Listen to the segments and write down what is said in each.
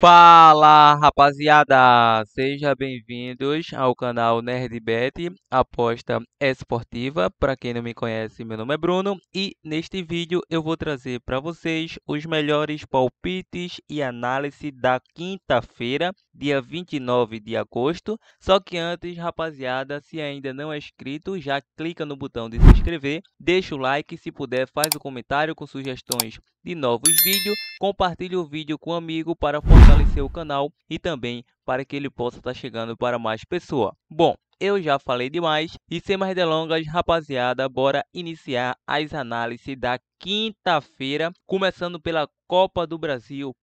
Fala, rapaziada! Sejam bem-vindos ao canal NerdBet, aposta esportiva. Para quem não me conhece, meu nome é Bruno e neste vídeo eu vou trazer para vocês os melhores palpites e análise da quinta-feira, dia 29 de agosto. Só que antes, rapaziada, se ainda não é inscrito, já clica no botão de se inscrever, deixa o like, se puder, faz o comentário com sugestões de novos vídeos. Compartilhe o vídeo com um amigo para fortalecer o canal e também para que ele possa estar chegando para mais pessoas. Bom, eu já falei demais e sem mais delongas, rapaziada, bora iniciar as análises da quinta-feira, começando pela Copa do Brasil.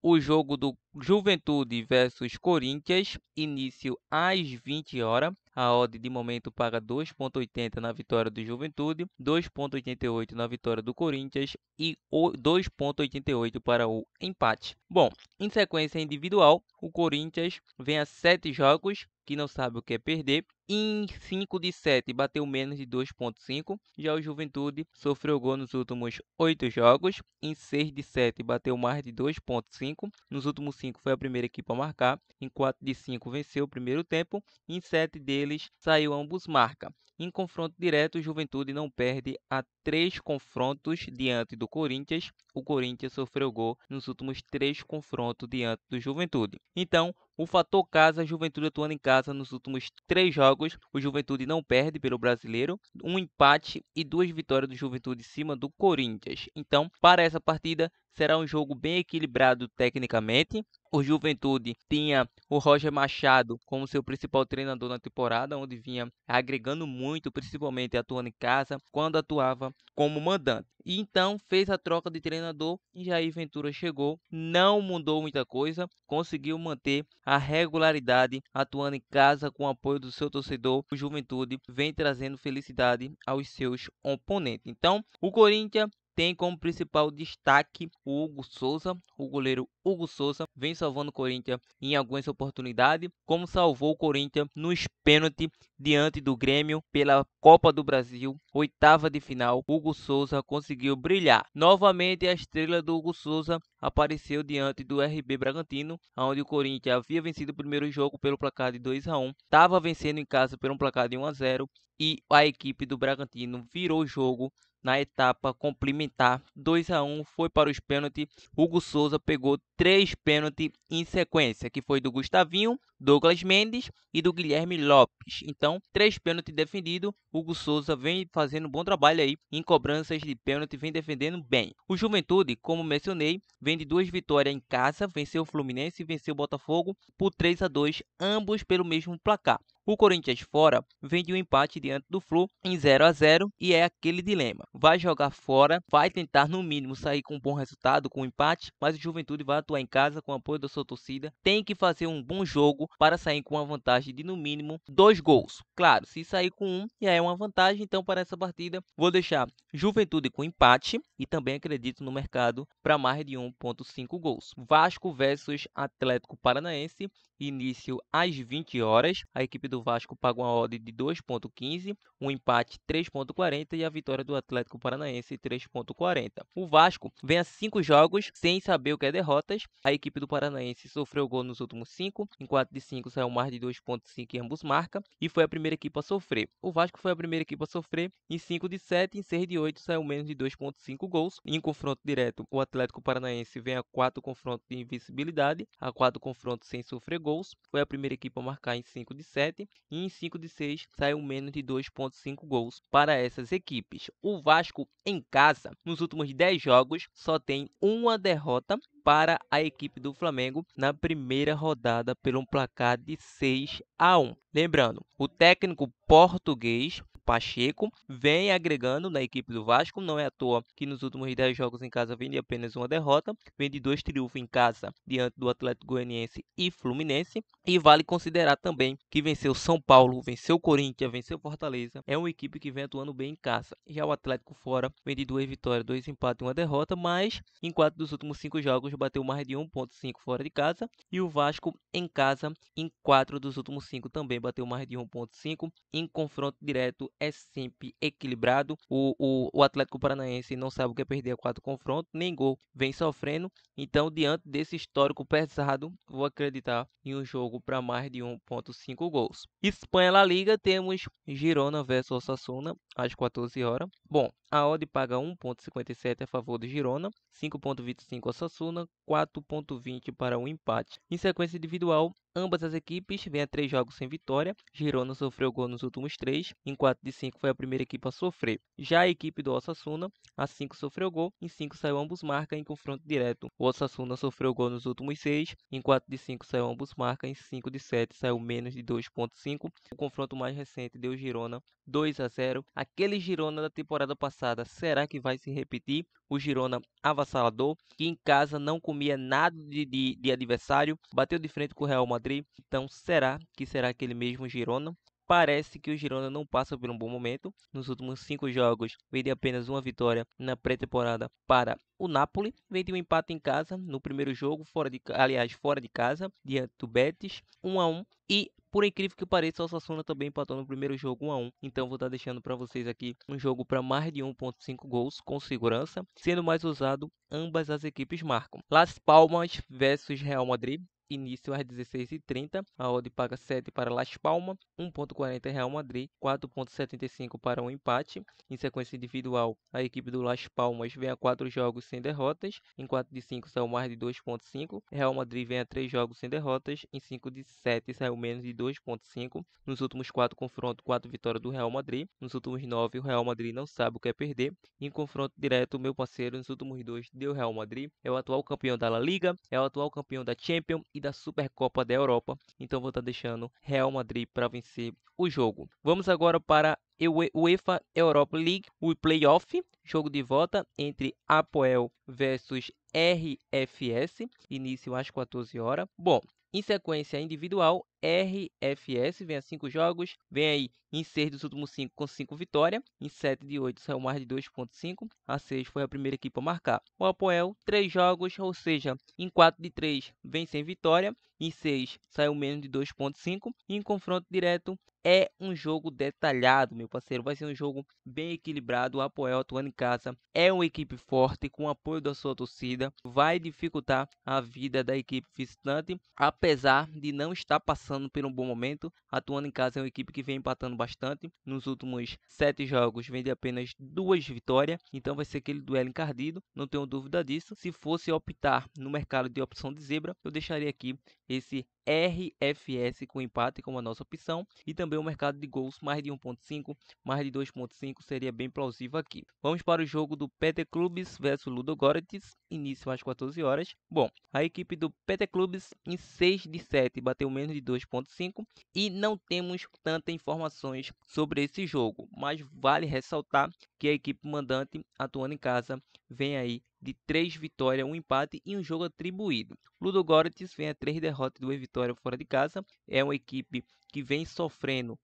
O jogo do Juventude versus Corinthians, início às 20 horas. A odd de momento paga 2,80 na vitória do Juventude, 2,88 na vitória do Corinthians e 2,88 para o empate. Bom, em sequência individual, o Corinthians vem a 7 jogos, que não sabe o que é perder. Em 5 de 7 bateu menos de 2,5. Já o Juventude sofreu gol nos últimos 8 jogos. Em 6 de 7 bateu mais de 2,5. Nos últimos 5 foi a primeira equipe a marcar. Em 4 de 5 venceu o primeiro tempo. Em 7 deles saiu ambos marca. Em confronto direto, o Juventude não perde a 3 confrontos diante do Corinthians. O Corinthians sofreu gol nos últimos 3 confrontos diante do Juventude. Então, o fator casa, Juventude atuando em casa nos últimos 3 jogos. O Juventude não perde pelo brasileiro. Um empate e 2 vitórias do Juventude em cima do Corinthians. Então, para essa partida, será um jogo bem equilibrado tecnicamente. O Juventude tinha o Roger Machado como seu principal treinador na temporada, onde vinha agregando muito, principalmente atuando em casa, quando atuava como mandante. E então fez a troca de treinador e Jair Ventura chegou, não mudou muita coisa, conseguiu manter a regularidade atuando em casa com o apoio do seu torcedor. O Juventude vem trazendo felicidade aos seus oponentes. Então, o Corinthians tem como principal destaque o Hugo Souza. O goleiro Hugo Souza vem salvando o Corinthians em algumas oportunidades, como salvou o Corinthians nos pênaltis diante do Grêmio pela Copa do Brasil, oitava de final. Hugo Souza conseguiu brilhar. Novamente a estrela do Hugo Souza apareceu diante do RB Bragantino, onde o Corinthians havia vencido o primeiro jogo pelo placar de 2-1, estava vencendo em casa pelo placar de 1-0 e a equipe do Bragantino virou o jogo na etapa complementar. 2-1 foi para os pênaltis. Hugo Souza pegou 3 pênaltis em sequência, que foi do Gustavinho, Douglas Mendes e do Guilherme Lopes. Então, 3 pênaltis defendidos. Hugo Souza vem fazendo um bom trabalho aí em cobranças de pênalti, vem defendendo bem. O Juventude, como mencionei, vem de 2 vitórias em casa, venceu o Fluminense e venceu o Botafogo por 3-2, ambos pelo mesmo placar. O Corinthians fora vem de um empate diante do Flu em 0-0 e é aquele dilema. Vai jogar fora, vai tentar no mínimo sair com um bom resultado, com um empate, mas o Juventude vai atuar em casa com o apoio da sua torcida. Tem que fazer um bom jogo para sair com uma vantagem de no mínimo 2 gols. Claro, se sair com um, já é uma vantagem, então para essa partida vou deixar Juventude com empate e também acredito no mercado para mais de 1,5 gols. Vasco versus Atlético Paranaense, início às 20 horas. A equipe do Vasco paga uma odd de 2,15, um empate 3,40 e a vitória do Atlético Paranaense 3,40. O Vasco vem a 5 jogos sem saber o que é derrotas. A equipe do Paranaense sofreu gol nos últimos 5, em 4 de 5 saiu mais de 2,5 em ambos marca e foi a primeira equipe a sofrer. O Vasco foi a primeira equipe a sofrer em 5 de 7, em 6 de 8 saiu menos de 2,5 gols. Em confronto direto, o Atlético Paranaense vem a 4 confrontos de invencibilidade, a 4 confrontos sem sofrer gols. Foi a primeira equipe a marcar em 5 de 7 e em 5 de 6 saiu menos de 2,5 gols para essas equipes. O Vasco em casa, nos últimos 10 jogos, só tem uma derrota para a equipe do Flamengo na primeira rodada pelo placar de 6-1. Lembrando, o técnico português Pacheco vem agregando na equipe do Vasco, não é à toa que nos últimos 10 jogos em casa vem de apenas uma derrota, vem de 2 triunfos em casa diante do Atlético Goianiense e Fluminense, e vale considerar também que venceu São Paulo, venceu Corinthians, venceu Fortaleza, é uma equipe que vem atuando bem em casa. Já o Atlético fora vem de 2 vitórias, 2 empates e uma derrota, mas em 4 dos últimos 5 jogos bateu mais de 1,5 fora de casa, e o Vasco em casa em 4 dos últimos 5 também bateu mais de 1,5. Em confronto direto é sempre equilibrado. O Atlético Paranaense não sabe o que é perder a 4 confrontos, nem gol vem sofrendo. Então, diante desse histórico pesado, vou acreditar em um jogo para mais de 1,5 gols. Espanha La Liga, temos Girona versus Osasuna às 14 horas. Bom, a odd paga 1,57 a favor do Girona, 5,25 Osasuna, 4,20 para o empate. Em sequência individual, ambas as equipes vêm a 3 jogos sem vitória. Girona sofreu gol nos últimos 3, em 4 de 5 foi a primeira equipe a sofrer. Já a equipe do Osasuna, a 5 sofreu gol, em 5 saiu ambos marca em confronto direto. O Osasuna sofreu gol nos últimos 6, em 4 de 5 saiu ambos marca, em 5 de 7 saiu menos de 2,5. O confronto mais recente deu Girona 2-0. Aquele Girona da temporada passada, será que vai se repetir? O Girona avassalador, que em casa não comia nada de adversário, bateu de frente com o Real Madrid. Então, será que será aquele mesmo Girona? Parece que o Girona não passa por um bom momento. Nos últimos 5 jogos, veio de apenas uma vitória na pré-temporada para o Napoli. Veio de um empate em casa no primeiro jogo, fora de casa, diante do Betis, 1-1. E, por incrível que pareça, o Osasuna também empatou no primeiro jogo 1-1. Então, vou estar deixando para vocês aqui um jogo para mais de 1,5 gols com segurança. Sendo mais usado, ambas as equipes marcam. Las Palmas versus Real Madrid. Início às 16h30, a odd paga 7 para Las Palmas, 1,40 Real Madrid, 4,75 para um empate. Em sequência individual, a equipe do Las Palmas vem a 4 jogos sem derrotas, em 4 de 5 saiu mais de 2,5. Real Madrid vem a 3 jogos sem derrotas, em 5 de 7 saiu menos de 2,5. Nos últimos 4 confrontos, 4 vitórias do Real Madrid. Nos últimos 9, o Real Madrid não sabe o que é perder. Em confronto direto, meu parceiro, nos últimos 2 deu Real Madrid. É o atual campeão da La Liga, é o atual campeão da Champions e da Supercopa da Europa. Então vou estar deixando Real Madrid para vencer o jogo. Vamos agora para a UEFA Europa League, o playoff, jogo de volta entre Apoel versus RFS, início às 14 horas. Bom, em sequência individual, RFS vem a 5 jogos, vem aí em 6 dos últimos 5 com 5 vitórias, em 7 de 8 saiu mais de 2,5, a 6 foi a primeira equipe a marcar. O Apoel, 3 jogos, ou seja, em 4 de 3 vem sem vitória, em 6 saiu menos de 2,5, e em confronto direto é um jogo detalhado, meu parceiro, vai ser um jogo bem equilibrado. O Apoel atuando em casa é uma equipe forte, com o apoio da sua torcida, vai dificultar a vida da equipe visitante, apesar de não estar passando por um bom momento. Atuando em casa é uma equipe que vem empatando bastante, nos últimos 7 jogos vem de apenas 2 vitórias, então vai ser aquele duelo encardido, não tenho dúvida disso. Se fosse optar no mercado de opção de zebra, eu deixaria aqui esse RFS com empate como a nossa opção, e também o mercado de gols mais de 1,5, mais de 2,5 seria bem plausível aqui. Vamos para o jogo do PT Clubes versus Ludogorets, início às 14 horas. Bom, a equipe do PT Clubes em 6 de 7 bateu menos de 2,5 e não temos tantas informações sobre esse jogo, mas vale ressaltar que a equipe mandante atuando em casa vem aí de 3 vitórias, um empate e um jogo atribuído. Ludogorets vem a 3 derrotas e 2 vitórias fora de casa. É uma equipe que vem sofrendo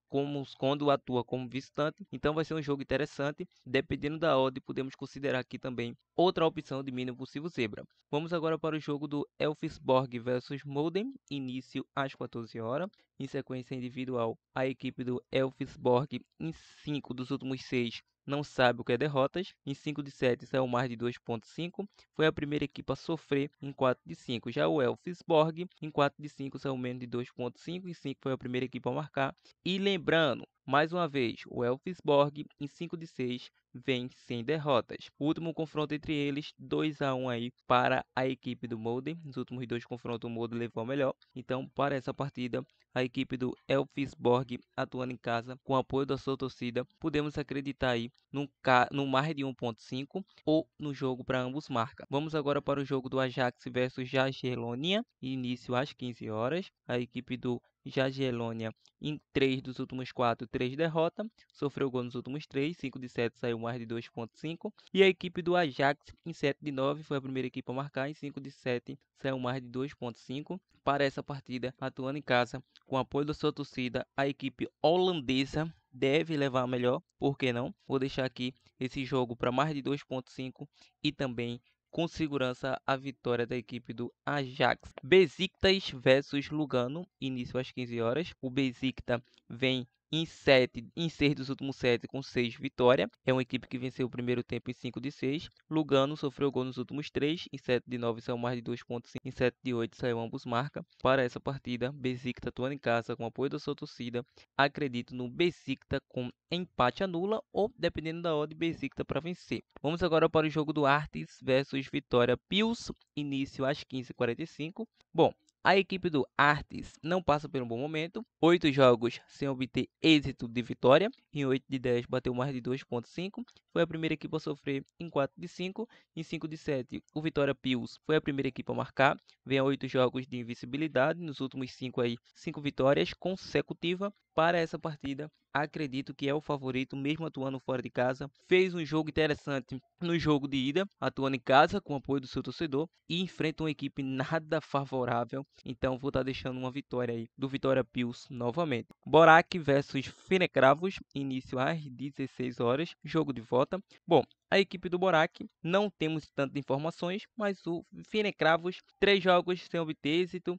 quando atua como visitante, então vai ser um jogo interessante. Dependendo da odd, podemos considerar aqui também outra opção de mínimo possível zebra. Vamos agora para o jogo do Elfsborg versus Molden, início às 14 horas. Em sequência individual, a equipe do Elfsborg em 5 dos últimos 6 não sabe o que é derrotas. Em 5 de 7 saiu mais de 2,5. Foi a primeira equipe a sofrer em 4 de 5. Já o Elfsborg em 4 de 5 saiu menos de 2,5. Em 5 foi a primeira equipe a marcar. E lembrando, mais uma vez, o Elfsborg em 5 de 6 vem sem derrotas. O último confronto entre eles, 2-1 aí para a equipe do Molde. Nos últimos 2 confrontos o Molde levou a melhor. Então, para essa partida, a equipe do Elfsborg atuando em casa com o apoio da sua torcida, podemos acreditar aí no mais de 1,5 ou no jogo para ambos marcas. Vamos agora para o jogo do Ajax versus Jagiellonia, início às 15 horas. A equipe do Jagiellonia em 3 dos últimos 4, 3 derrotas, sofreu gol nos últimos 3, 5 de 7 saiu mais de 2,5, e a equipe do Ajax em 7 de 9 foi a primeira equipe a marcar, em 5 de 7 saiu mais de 2,5. Para essa partida, atuando em casa, com o apoio da sua torcida, a equipe holandesa deve levar a melhor, por que não? Vou deixar aqui esse jogo para mais de 2,5 e também com segurança a vitória da equipe do Ajax. Besiktas versus Lugano, início às 15 horas. O Besiktas vem em 6 dos últimos 7 com 6 vitórias. É uma equipe que venceu o primeiro tempo em 5 de 6. Lugano sofreu gol nos últimos 3. Em 7 de 9 saiu mais de 2,5. Em 7 de 8 saiu ambos marca. Para essa partida, Besiktas atuando em casa com apoio da sua torcida. Acredito no Besiktas com empate anula ou, dependendo da odd, Besiktas para vencer. Vamos agora para o jogo do Artis versus Vitória Pils. Início às 15h45. Bom, a equipe do Artis não passa por um bom momento. 8 jogos sem obter êxito de vitória. Em 8 de 10 bateu mais de 2,5. Foi a primeira equipe a sofrer em 4 de 5. Em 5 de 7, o Vitória Pils foi a primeira equipe a marcar. Vem a 8 jogos de invencibilidade. Nos últimos 5 vitórias consecutivas. Para essa partida, acredito que é o favorito, mesmo atuando fora de casa. Fez um jogo interessante no jogo de ida, atuando em casa com o apoio do seu torcedor e enfrenta uma equipe nada favorável. Então vou estar deixando uma vitória aí do Vitória Pils novamente. Borac versus Fenecravos, início às 16 horas, jogo de volta. Bom, a equipe do Borac não temos tantas informações, mas o Fenecravos, 3 jogos sem obter êxito,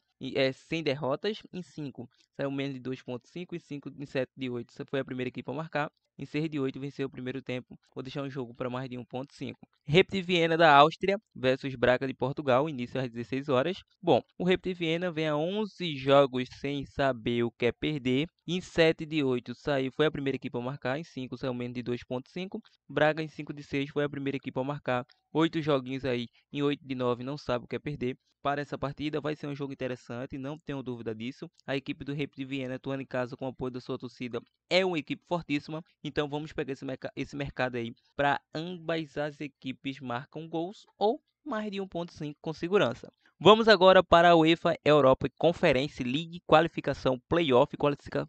sem derrotas, em 5 saiu menos de 2,5, em 5 em 7 de 8 essa foi a primeira equipe a marcar. Em 6 de 8 venceu o primeiro tempo. Vou deixar um jogo para mais de 1,5. Rapid Viena da Áustria versus Braga de Portugal, início às 16 horas. Bom, o Rapid Viena vem a 11 jogos sem saber o que é perder. Em 7 de 8 foi a primeira equipe a marcar, em 5 saiu menos de 2,5. Braga em 5 de 6 foi a primeira equipe a marcar. 8 joguinhos aí, em 8 de 9 não sabe o que é perder. Para essa partida vai ser um jogo interessante, não tenho dúvida disso. A equipe do Rapid Viena, atuando em casa com o apoio da sua torcida, é uma equipe fortíssima. Então vamos pegar esse mercado aí para ambas as equipes marcam gols ou mais de 1,5 com segurança. Vamos agora para a UEFA Europa Conference League, qualificação playoff,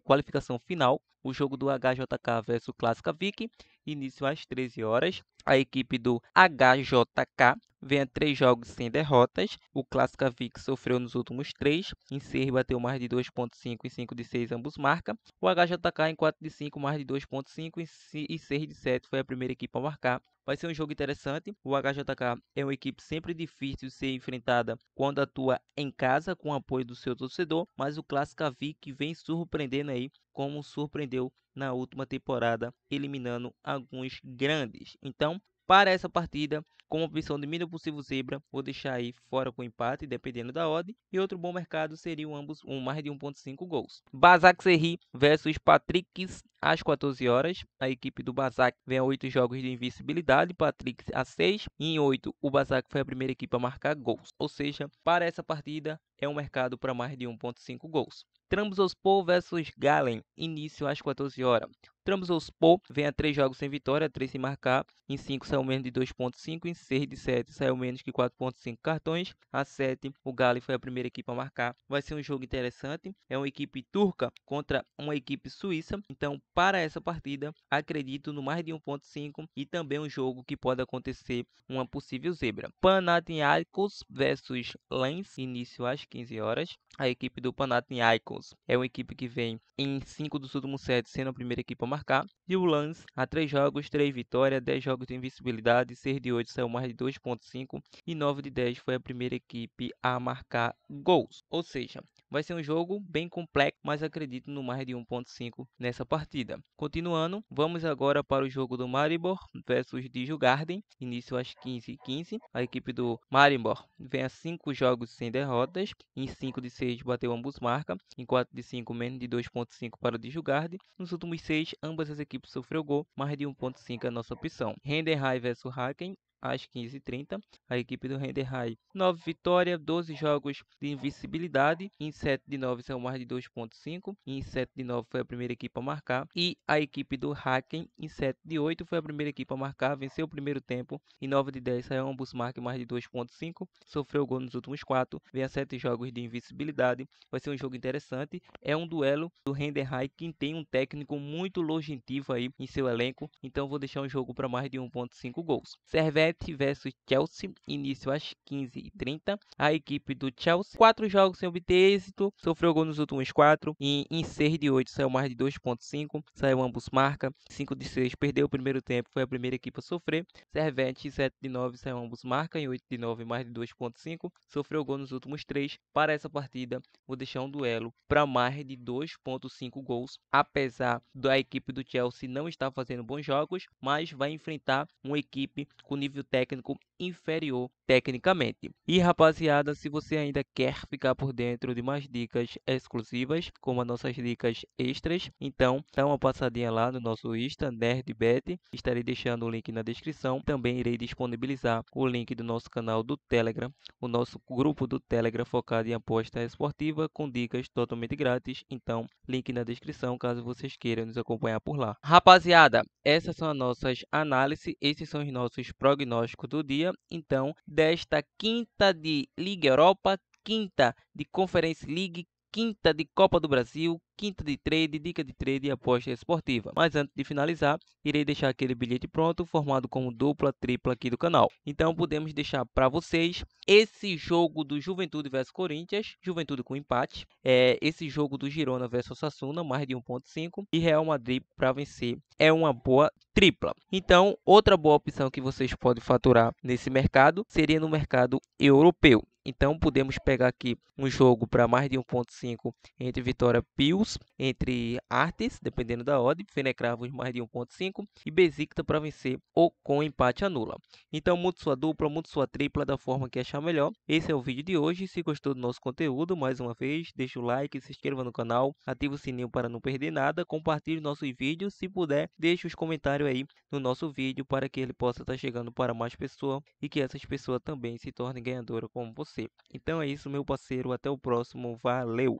qualificação final. O jogo do HJK versus Klaskavik, início às 13 horas. A equipe do HJK vem a 3 jogos sem derrotas. O Klaskavik sofreu nos últimos 3. Em 6 bateu mais de 2,5. Em 5 de 6 ambos marcam. O HJK em 4 de 5 mais de 2,5. E 6 de 7 foi a primeira equipe a marcar. Vai ser um jogo interessante. O HJK é uma equipe sempre difícil de ser enfrentada quando atua em casa com o apoio do seu torcedor, mas o Klaskavik vem surpreendendo aí, como surpreendeu na última temporada, eliminando alguns grandes. Então, para essa partida, com a opção de mínimo possível zebra, vou deixar aí fora com empate, dependendo da odd. E outro bom mercado seriam ambos mais de 1,5 gols. Basak Serri versus Patrick's às 14 horas. A equipe do Basak vem a 8 jogos de invencibilidade, Patrick's a 6. E em 8, o Basak foi a primeira equipe a marcar gols. Ou seja, para essa partida, é um mercado para mais de 1,5 gols. Trabzonspor versus Galen, início às 14 horas. Trabzonspor vem a 3 jogos sem vitória, 3 sem marcar. Em 5 saiu menos de 2,5. Em 6 de 7 saiu menos que 4,5 cartões. A 7, o Galen foi a primeira equipe a marcar. Vai ser um jogo interessante. É uma equipe turca contra uma equipe suíça. Então, para essa partida, acredito no mais de 1,5 e também um jogo que pode acontecer uma possível zebra. Panathinaikos versus Lens, início às 15 horas. A equipe do Panathinaikos é uma equipe que vem em 5 dos últimos 7 sendo a primeira equipe a marcar. E o Lens, a 3 jogos, 3 vitórias, 10 jogos de invencibilidade, 6 de 8 saiu mais de 2,5 e 9 de 10 foi a primeira equipe a marcar gols. Ou seja, vai ser um jogo bem complexo, mas acredito no mais de 1,5 nessa partida. Continuando, vamos agora para o jogo do Maribor versus Djurgården, início às 15h15. A equipe do Maribor vem a 5 jogos sem derrotas, em 5 de 6 bateu ambos marca, em 4 de 5 menos de 2,5 para o Djurgården. Nos últimos 6, ambas as equipes sofreu gol, mais de 1,5 é a nossa opção. Heidenheim versus Haken, às 15h30. A equipe do Heidenheim, 9 vitórias, 12 jogos de invencibilidade. Em 7 de 9 saiu mais de 2,5. Em 7 de 9 foi a primeira equipe a marcar. E a equipe do Haken, em 7 de 8 foi a primeira equipe a marcar. Venceu o primeiro tempo. Em 9 de 10 saiu ambos marcam mais de 2,5. Sofreu gol nos últimos 4. Vem a 7 jogos de invencibilidade. Vai ser um jogo interessante. É um duelo do Heidenheim, que tem um técnico muito longevo aí em seu elenco. Então vou deixar um jogo para mais de 1,5 gols. Servette Servette versus Chelsea, início às 15h30. A equipe do Chelsea, 4 jogos sem obter êxito, sofreu gol nos últimos 4, e em 6 de 8 saiu mais de 2.5, saiu ambos marca, 5 de 6 perdeu o primeiro tempo, foi a primeira equipe a sofrer. Servette, 7 de 9 saiu ambos marca, em 8 de 9 mais de 2.5, sofreu gol nos últimos 3. Para essa partida, vou deixar um duelo para mais de 2.5 gols, apesar da equipe do Chelsea não estar fazendo bons jogos, mas vai enfrentar uma equipe com nível técnico inferior tecnicamente. E rapaziada, se você ainda quer ficar por dentro de mais dicas exclusivas, como as nossas dicas extras, então dá uma passadinha lá no nosso Insta, NerdBet. Estarei deixando o link na descrição. Também irei disponibilizar o link do nosso canal do Telegram, o nosso grupo do Telegram focado em aposta esportiva, com dicas totalmente grátis. Então, link na descrição, caso vocês queiram nos acompanhar por lá. Rapaziada, essas são as nossas análises, esses são os nossos prognósticos do dia. Então, desta quinta de Liga Europa, quinta de Conference League, quinta de Copa do Brasil, quinta de trade, dica de trade e aposta esportiva. Mas antes de finalizar, irei deixar aquele bilhete pronto, formado como dupla, tripla aqui do canal. Então podemos deixar para vocês esse jogo do Juventude versus Corinthians, Juventude com empate, esse jogo do Girona versus Osasuna, mais de 1.5, e Real Madrid para vencer. É uma boa tripla. Então, outra boa opção que vocês podem faturar nesse mercado seria no mercado europeu. Então, podemos pegar aqui um jogo para mais de 1.5 entre Vitória Pilsen, entre Artes, dependendo da odd, Fenecravos mais de 1.5 e Besiktas para vencer ou com empate anula. Então, mude sua dupla, mude sua tripla da forma que achar melhor. Esse é o vídeo de hoje. Se gostou do nosso conteúdo, mais uma vez, deixa o like, se inscreva no canal, ative o sininho para não perder nada, compartilhe nossos vídeos, se puder, deixe os comentários aí no nosso vídeo para que ele possa estar chegando para mais pessoas e que essas pessoas também se tornem ganhadoras como você. Então é isso, meu parceiro. Até o próximo. Valeu!